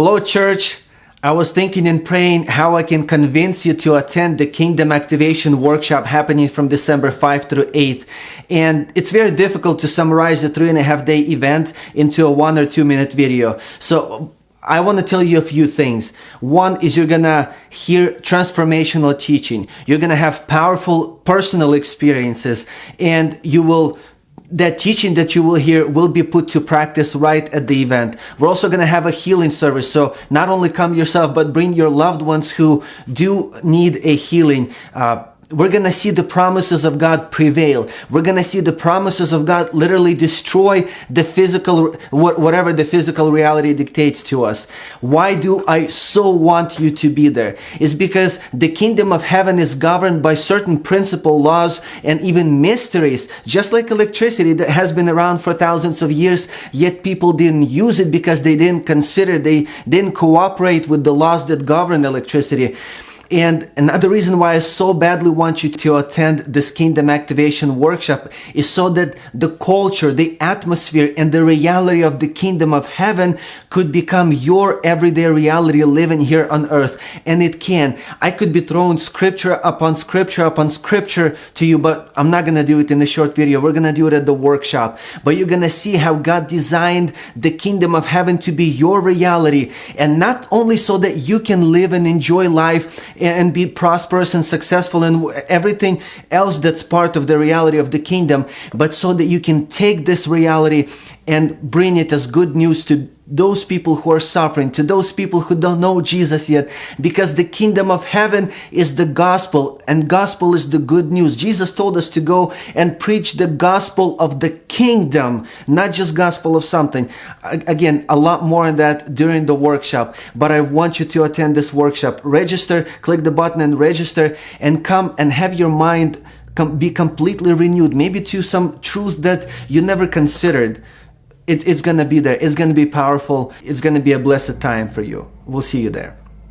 Hello, church. I was thinking and praying how I can convince you to attend the Kingdom Activation Workshop happening from December 5th through 8th. And it's very difficult to summarize a 3.5-day event into a 1 or 2 minute video. So I want to tell you a few things. One is you're going to hear transformational teaching. You're going to have powerful personal experiences, and that teaching that you will hear will be put to practice right at the event. We're also going to have a healing service. So not only come yourself, but bring your loved ones who do need a healing. We're going to see the promises of God prevail. We're going to see the promises of God literally destroy the physical, whatever the physical reality dictates to us. Why do I so want you to be there? It's because the kingdom of heaven is governed by certain principle, laws, and even mysteries, just like electricity that has been around for thousands of years, yet people didn't use it because they didn't consider, they didn't cooperate with the laws that govern electricity. And another reason why I so badly want you to attend this Kingdom Activation Workshop is so that the culture, the atmosphere, and the reality of the Kingdom of Heaven could become your everyday reality living here on earth. And it can. I could be throwing scripture upon scripture upon scripture to you, but I'm not going to do it in a short video. We're going to do it at the workshop. But you're going to see how God designed the Kingdom of Heaven to be your reality. And not only so that you can live and enjoy life and be prosperous and successful and everything else that's part of the reality of the kingdom, but so that you can take this reality and bring it as good news to those people who are suffering, to those people who don't know Jesus yet, because the kingdom of heaven is the gospel, and gospel is the good news. Jesus told us to go and preach the gospel of the kingdom, not just gospel of something. Again, a lot more on that during the workshop, but I want you to attend this workshop. Register, click the button and register, and come and have your mind be completely renewed, maybe to some truth that you never considered. It's going to be there. It's going to be powerful. It's going to be a blessed time for you. We'll see you there.